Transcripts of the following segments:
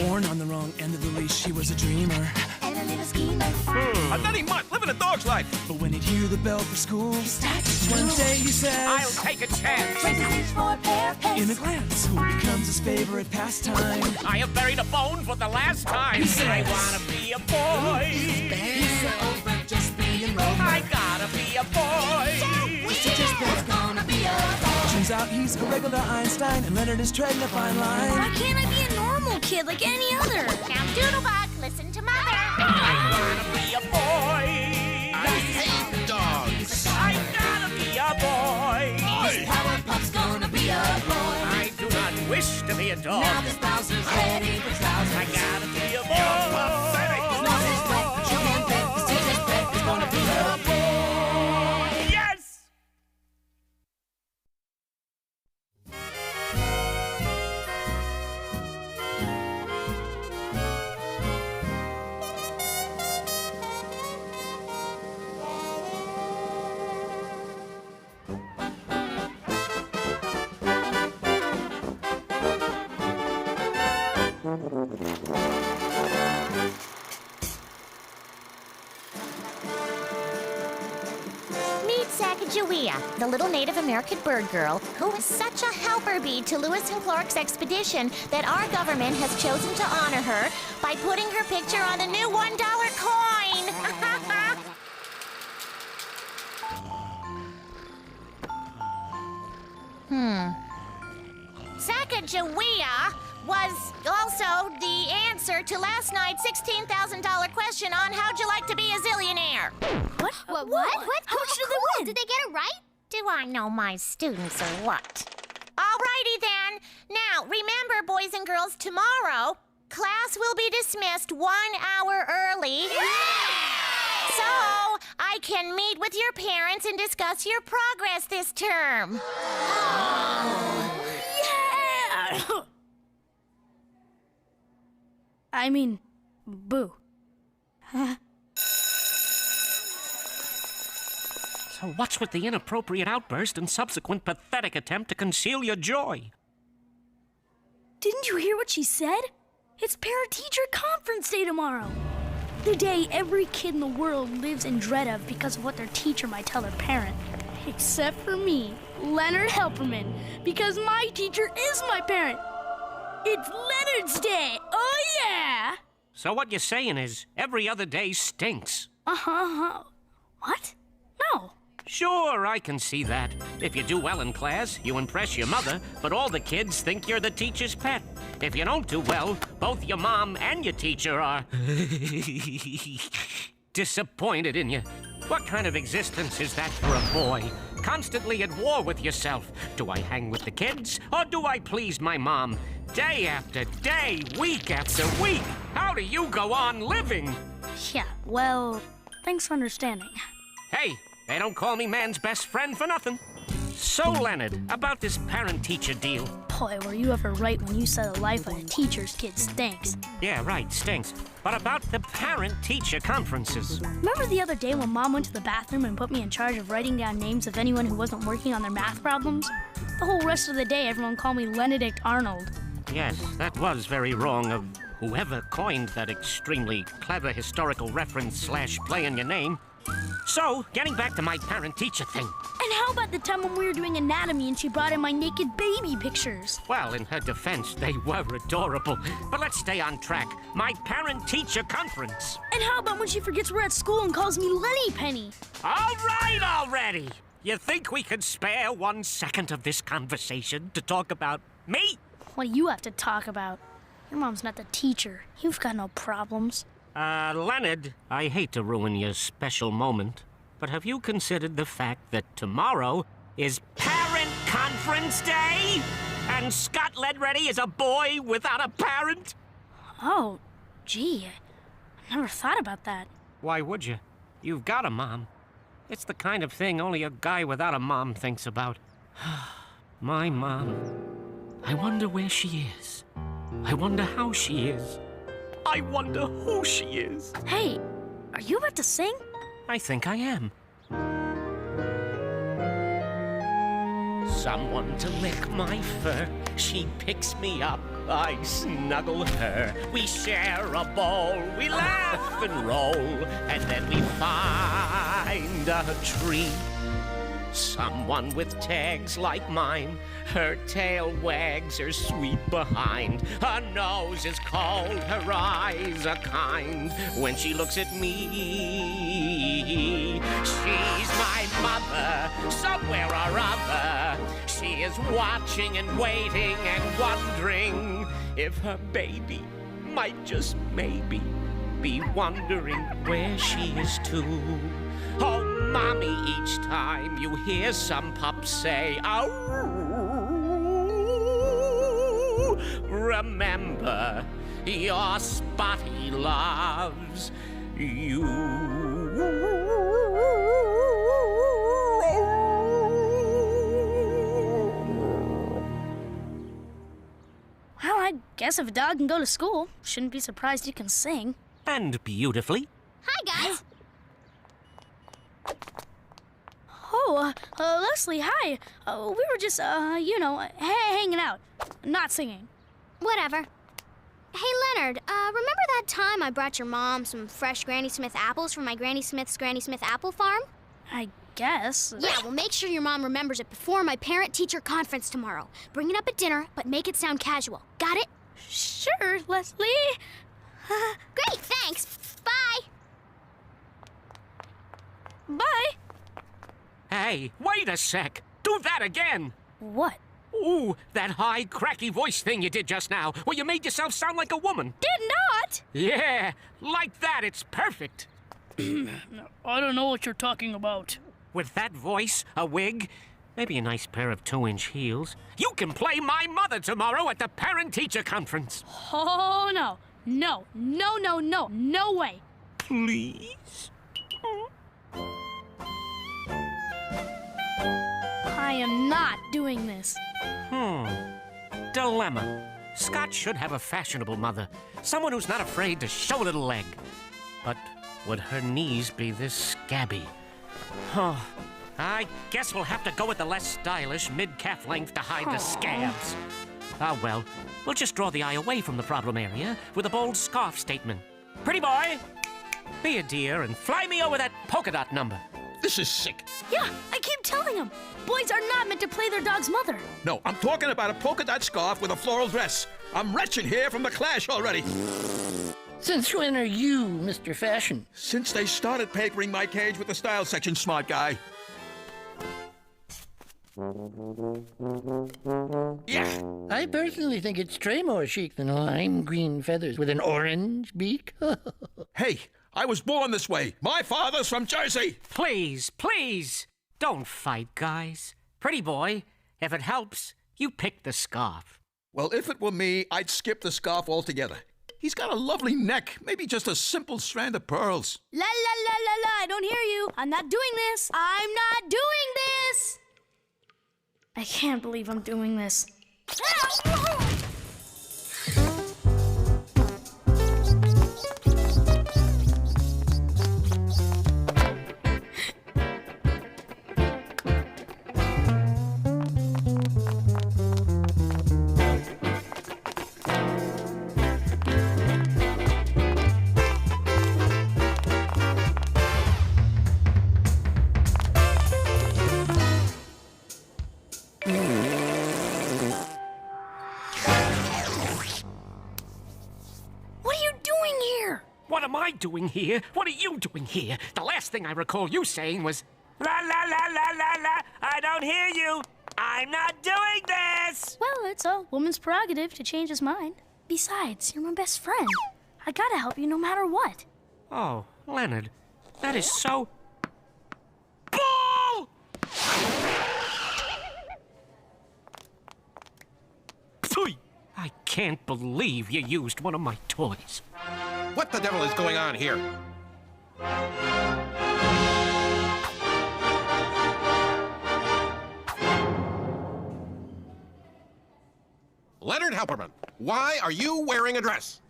Born on the wrong end of the leash, she was a dreamer. And a little schemer. A nutty mutt living a dog's life. But when he'd hear the bell for school, one day he says, I'll take a chance. Traces each for a pair of pants. in a glance, who becomes his favorite pastime. I have buried a bone for the last time. He says, I wanna be a boy. He's so over just being Rover. I gotta be a boy. Teacher's pet's gonna be a boy. Turns out he's a regular Einstein, and Leonard is treading a fine line. Why can't I be a normal kid like any other? Now, Doodlebug, listen to Mother. I wanna be a boy. I hate dogs. I gotta be a boy. This Powerpup's gonna be a boy. I do not wish to be a dog. Now this Bowser's ready for trousers. I gotta be a boy. You're pathetic. It's not his pet, but you can bet this teacher's pet is gonna be a boy. Yes! Meet Sacagawea, the little Native American bird girl who is such a helper bee to Lewis and Clark's expedition that our government has chosen to honor her by putting her picture on the new $1 coin. Sacagawea was also the answer to last night's $16,000 question on how'd you like to be a zillionaire. What? What? How much did they win? Did they get it right? Do I know my students or what? Alrighty then. Now, remember, boys and girls, tomorrow, class will be dismissed 1 hour early. So, I can meet with your parents and discuss your progress this term. Yeah! I mean, boo. So what's with the inappropriate outburst and subsequent pathetic attempt to conceal your joy? Didn't you hear what she said? It's parent-teacher conference day tomorrow. The day every kid in the world lives in dread of because of what their teacher might tell their parent. Except for me, Leonard Helperman, because my teacher is my parent. It's Leonard's Day! Oh, yeah! So what you're saying is, every other day stinks. Uh-huh. What? No. Sure, I can see that. If you do well in class, you impress your mother, but all the kids think you're the teacher's pet. If you don't do well, both your mom and your teacher are disappointed in you. What kind of existence is that for a boy? Constantly at war with yourself. Do I hang with the kids, or do I please my mom? Day after day, week after week. How do you go on living? Yeah, well, thanks for understanding. Hey, they don't call me man's best friend for nothing. So, Leonard, about this parent-teacher deal. Boy, were you ever right when you said the life of a teacher's kid stinks. Yeah, right, stinks. But about the parent-teacher conferences. Remember the other day when Mom went to the bathroom and put me in charge of writing down names of anyone who wasn't working on their math problems? The whole rest of the day, everyone called me Lenedict Arnold. Yes, that was very wrong of whoever coined that extremely clever historical reference / play in your name. So, getting back to my parent-teacher thing. And how about the time when we were doing anatomy and she brought in my naked baby pictures? Well, in her defense, they were adorable. But let's stay on track. My parent-teacher conference. And how about when she forgets we're at school and calls me Lenny Penny? All right already! You think we could spare 1 second of this conversation to talk about me? What do you have to talk about? Your mom's not the teacher. You've got no problems. Leonard, I hate to ruin your special moment, but have you considered the fact that tomorrow is Parent Conference Day? And Scott Leadready is a boy without a parent? Oh, gee, I never thought about that. Why would you? You've got a mom. It's the kind of thing only a guy without a mom thinks about. My mom. I wonder where she is. I wonder how she is. I wonder who she is. Hey, are you about to sing? I think I am. Someone to lick my fur. She picks me up I snuggle her, we share a bowl, we laugh and roll, and then we find a tree. Someone with tags like mine, her tail wags her sweet behind. Her nose is cold, her eyes are kind. When she looks at me, she's my mother, somewhere or other. She is watching and waiting and wondering if her baby might just maybe be wondering where she is too. Oh, mommy, each time you hear some pup say, "Ow," remember your spotty loves you. Well, I guess if a dog can go to school, shouldn't be surprised he can sing. And beautifully. Hi, guys. Oh, Leslie, hi. We were just, hanging out, not singing. Whatever. Hey, Leonard, remember that time I brought your mom some fresh Granny Smith apples from my Granny Smith's Granny Smith apple farm? I guess. Yeah, well, make sure your mom remembers it before my parent-teacher conference tomorrow. Bring it up at dinner, but make it sound casual. Got it? Sure, Leslie. Great, thanks. Bye. Bye. Hey, wait a sec. Do that again. What? Ooh, that high, cracky voice thing you did just now, where you made yourself sound like a woman. Did not. Yeah, like that, it's perfect. I don't know what you're talking about. With that voice, a wig, maybe a nice pair of 2-inch heels, you can play my mother tomorrow at the parent-teacher conference. Oh, no. No way. Please? I am not doing this. Dilemma. Scott should have a fashionable mother. Someone who's not afraid to show a little leg. But would her knees be this scabby? Oh, I guess we'll have to go with the less stylish mid-calf length to hide the scabs. Ah, well, we'll just draw the eye away from the problem area with a bold scarf statement. Pretty boy, be a dear and fly me over that polka dot number. This is sick. Yeah, I keep telling him. Boys are not meant to play their dog's mother. No, I'm talking about a polka dot scarf with a floral dress. I'm retching here from the clash already. Since when are you, Mr. Fashion? Since they started papering my cage with the style section, smart guy. Yeah. I personally think it's way more chic than lime green feathers with an orange beak. Hey, I was born this way. My father's from Jersey. Please, please, don't fight, guys. Pretty boy, if it helps, you pick the scarf. Well, if it were me, I'd skip the scarf altogether. He's got a lovely neck, maybe just a simple strand of pearls. La la la la la, I don't hear you. I'm not doing this. I'm not doing this. I can't believe I'm doing this. What am I doing here? What are you doing here? The last thing I recall you saying was, "La la la la la la, I don't hear you. I'm not doing this." Well, it's a woman's prerogative to change his mind. Besides, you're my best friend. I gotta help you no matter what. Oh, Leonard, that is so... Bull! Pfui! I can't believe you used one of my toys. What the devil is going on here? Leonard Halperman, why are you wearing a dress?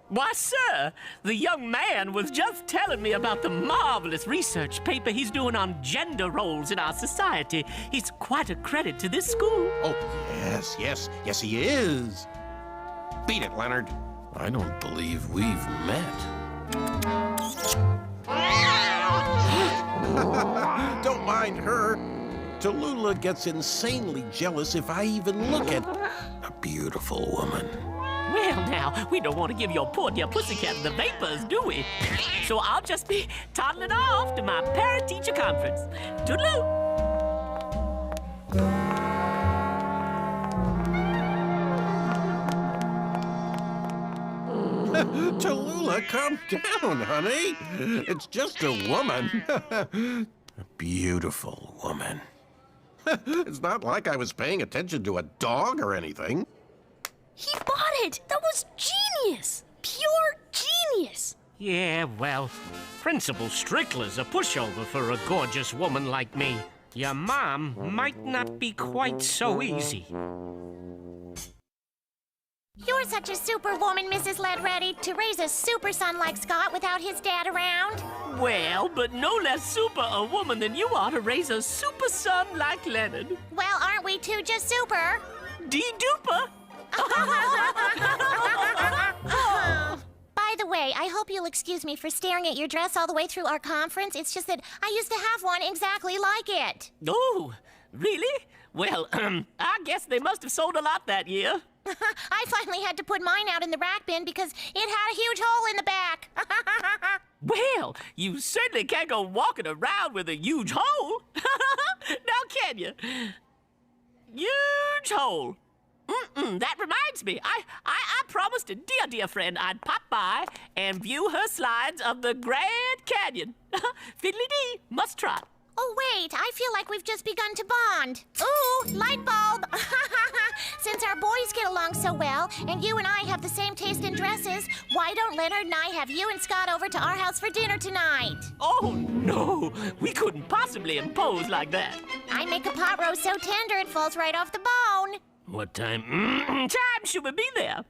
Why, sir, the young man was just telling me about the marvelous research paper he's doing on gender roles in our society. He's quite a credit to this school. Oh, yes, he is. Beat it, Leonard. I don't believe we've met. Don't mind her. Tallulah gets insanely jealous if I even look at A beautiful woman. Well, now, we don't want to give your poor dear pussycat the vapors, do we? So I'll just be toddling off to my parent-teacher conference. Toodaloo! Tallulah, calm down, honey. It's just a woman. A beautiful woman. It's not like I was paying attention to a dog or anything. He bought it! That was genius! Pure genius! Yeah, well, Principal Strickler's a pushover for a gorgeous woman like me. Your mom might not be quite so easy. You're such a superwoman, Mrs. Leadready, to raise a super son like Scott without his dad around. Well, but no less super a woman than you are to raise a super son like Leonard. Well, aren't we two just super? D-duper! By the way, I hope you'll excuse me for staring at your dress all the way through our conference. It's just that I used to have one exactly like it. Oh, really? Well, I guess they must have sold a lot that year. I finally had to put mine out in the rack bin because it had a huge hole in the back. Well, you certainly can't go walking around with a huge hole. Now, can you? Huge hole. That reminds me. I promised a dear friend I'd pop by and view her slides of the Grand Canyon. Fiddly-dee, must trot. Oh, wait, I feel like we've just begun to bond. Ooh, light bulb. Since our boys get along so well, and you and I have the same taste in dresses, why don't Leonard and I have you and Scott over to our house for dinner tonight? Oh, no. We couldn't possibly impose like that. I make a pot roast so tender it falls right off the bone. What time? Time should we be there?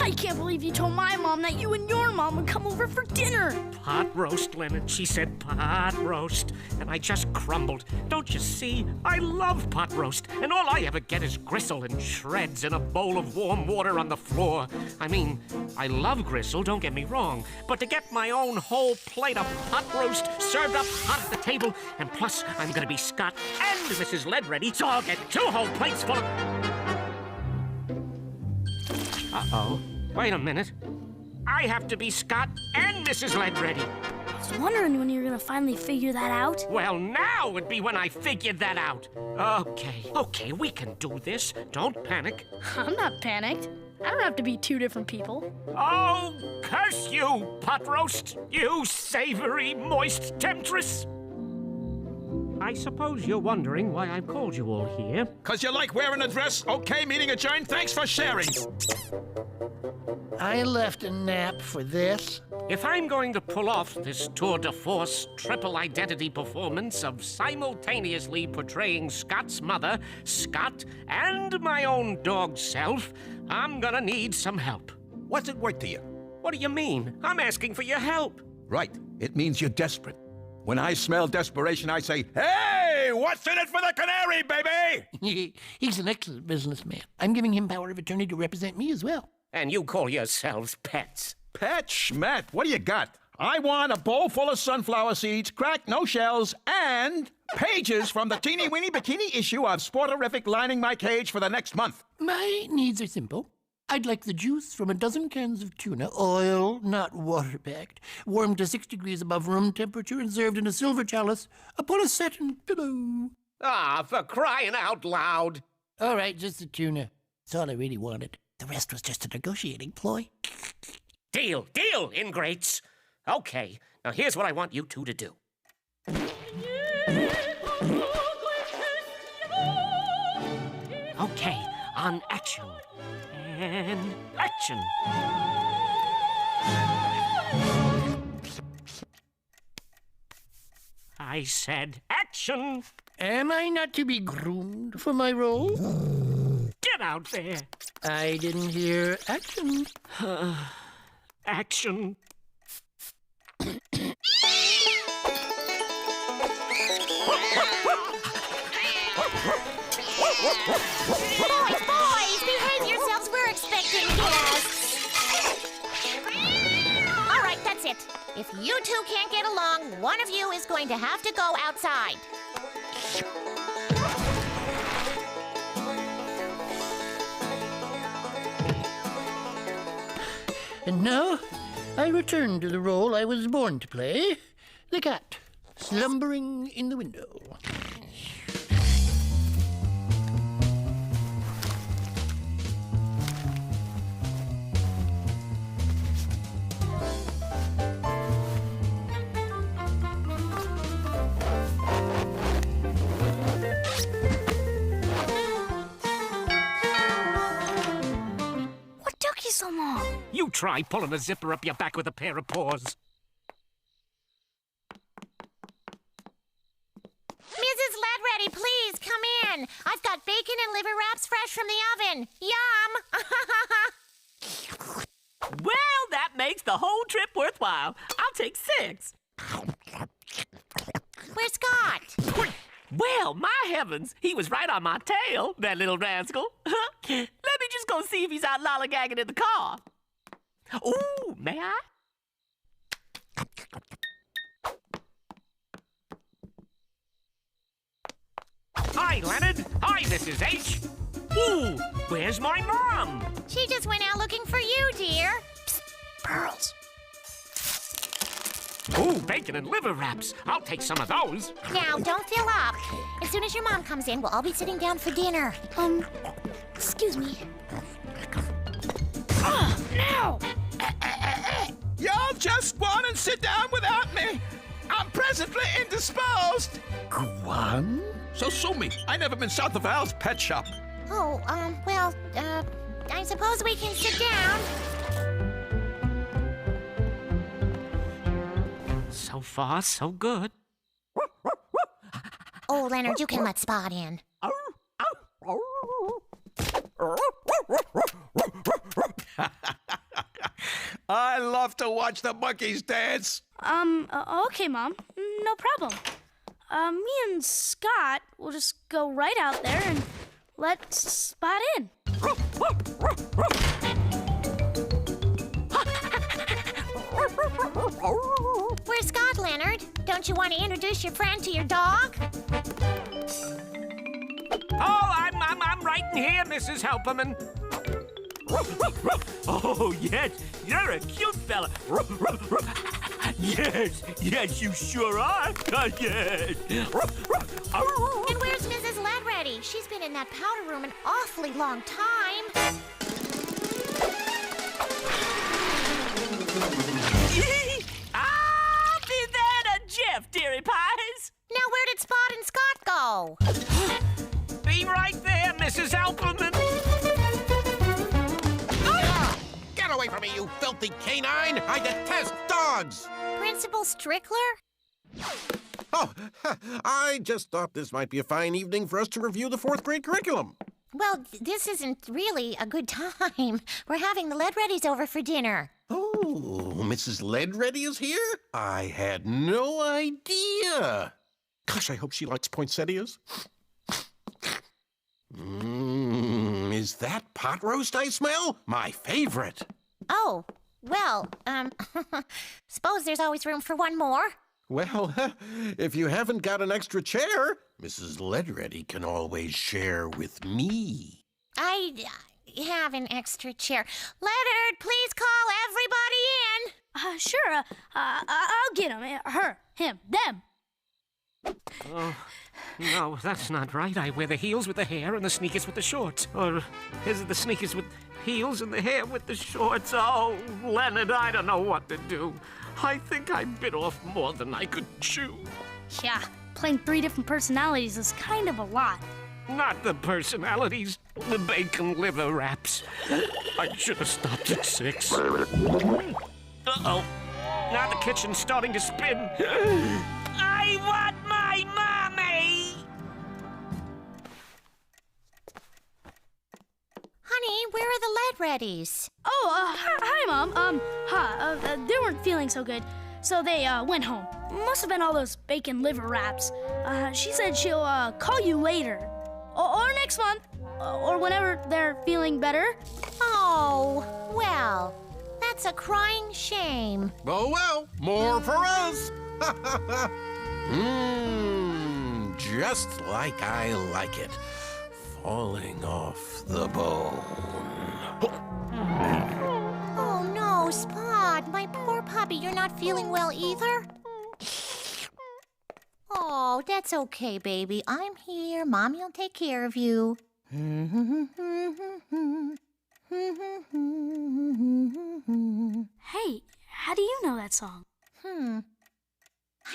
I can't believe you told my mom that you and your mom would come over for dinner. Pot roast, Leonard. She said pot roast, and I just crumbled. Don't you see? I love pot roast, and all I ever get is gristle and shreds in a bowl of warm water on the floor. I mean, I love gristle, don't get me wrong, but to get my own whole plate of pot roast served up hot at the table, and plus I'm gonna be Scott and Mrs. Leadready, so I'll get 2 whole plates full of... Uh-oh. Wait a minute. I have to be Scott and Mrs. Leadready. I was wondering when you were gonna finally figure that out. Well, now would be when I figured that out. Okay, we can do this. Don't panic. I'm not panicked. I don't have to be 2 different people. Oh, curse you, pot roast, you savory, moist temptress. I suppose you're wondering why I've called you all here. 'Cause you like wearing a dress? Okay, meeting adjourned. Thanks for sharing. I left a nap for this. If I'm going to pull off this tour de force triple identity performance of simultaneously portraying Scott's mother, Scott, and my own dog self, I'm gonna need some help. What's it worth to you? What do you mean? I'm asking for your help. Right. It means you're desperate. When I smell desperation, I say, hey, what's in it for the canary, baby? He's an excellent businessman. I'm giving him power of attorney to represent me as well. And you call yourselves pets. Pet schmet, what do you got? I want a bowl full of sunflower seeds, cracked, no shells, and pages from the teeny-weeny bikini issue of Sporterific lining my cage for the next month. My needs are simple. I'd like the juice from a dozen cans of tuna, oil, not water-packed, warmed to 6 degrees above room temperature and served in a silver chalice upon a satin pillow. Ah, for crying out loud. All right, just the tuna. That's all I really wanted. The rest was just a negotiating ploy. Deal, ingrates. Okay, now here's what I want you 2 to do. Okay, on action. And action. I said action. Am I not to be groomed for my role? Get that out there? I didn't hear action. Action. Boys, behave yourselves. We're expecting guests. All right, that's it. If you two can't get along, one of you is going to have to go outside. And now, I return to the role I was born to play, the cat, slumbering in the window. So long. You try pulling a zipper up your back with a pair of paws. Mrs. Leadready, please come in. I've got bacon and liver wraps fresh from the oven. Yum! Well, that makes the whole trip worthwhile. I'll take 6. Where's Scott? Well, my heavens, he was right on my tail, that little rascal. Let me just go see if he's out lollygagging in the car. Ooh, may I? Hi, Leonard. Hi, Mrs. H. Ooh, where's my mom? She just went out looking for you, dear. Psst, pearls. Ooh, bacon and liver wraps. I'll take some of those. Now, don't fill up. As soon as your mom comes in, we'll all be sitting down for dinner. Excuse me. Now! Y'all just want to sit down without me. I'm presently indisposed. Guan? So sue me. I never been south of Al's pet shop. Oh, well, I suppose we can sit down. So far, so good. Oh, Leonard, you can let Spot in. I love to watch the monkeys dance. Okay, Mom. No problem. Me and Scott will just go right out there and let Spot in. Where's Scott, Leonard? Don't you want to introduce your friend to your dog? Oh, I'm right in here, Mrs. Helperman. Oh, yes, you're a cute fella. Yes, you sure are. Yes. And where's Mrs. Leadready? She's been in that powder room an awfully long time. I'll be there in a jiff, dearie pies. Now, where did Spot and Scott go? Be right there, Mrs. Helperman. Get away from me, you filthy canine! I detest dogs! Principal Strickler? Oh, I just thought this might be a fine evening for us to review the 4th grade curriculum. Well, this isn't really a good time. We're having the Leadreadys over for dinner. Oh, Mrs. Leadready is here? I had no idea. Gosh, I hope she likes poinsettias. Is that pot roast I smell? My favorite. Oh, well, suppose there's always room for one more. Well, if you haven't got an extra chair, Mrs. Leadready can always share with me. I have an extra chair. Leonard, please call everybody in. Sure. I'll get him. Her, him, them. Oh, no, that's not right. I wear the heels with the hair and the sneakers with the shorts. Or is it the sneakers with heels and the hair with the shorts? Oh, Leonard, I don't know what to do. I think I bit off more than I could chew. Yeah, playing 3 different personalities is kind of a lot. Not the personalities, the bacon liver wraps. I should have stopped at 6. Uh-oh. Now the kitchen's starting to spin. I want my mommy! Leadreadys? Oh, hi, Mom. They weren't feeling so good, so they went home. Must have been all those bacon liver wraps. She said she'll call you later, or next month, or whenever they're feeling better. Oh, well, that's a crying shame. Oh, well, more for us. Just like I like it. Falling off the bone. Oh, no, Spot. My poor puppy, you're not feeling well either? Oh, that's okay, baby. I'm here. Mommy will take care of you. Hey, how do you know that song? I'm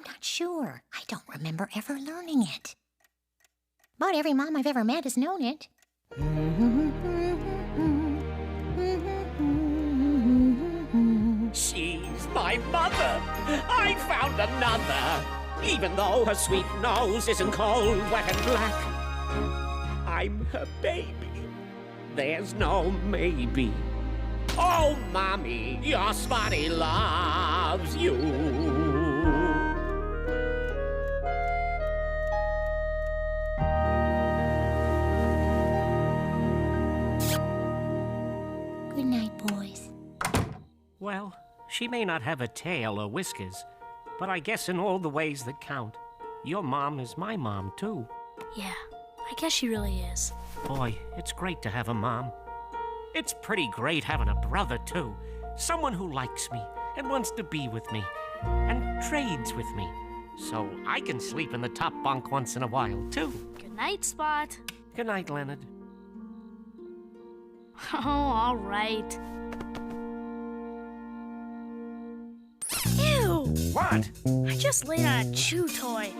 not sure. I don't remember ever learning it. But every mom I've ever met has known it. She's my mother. I found another. Even though her sweet nose isn't cold, wet, and black. I'm her baby. There's no maybe. Oh, Mommy, your Spotty loves you. Good night, boys. Well, she may not have a tail or whiskers, but I guess in all the ways that count, your mom is my mom, too. Yeah, I guess she really is. Boy, it's great to have a mom. It's pretty great having a brother, too. Someone who likes me and wants to be with me and trades with me. So I can sleep in the top bunk once in a while, too. Good night, Spot. Good night, Leonard. Oh, all right. Ew! What? I just laid on a chew toy.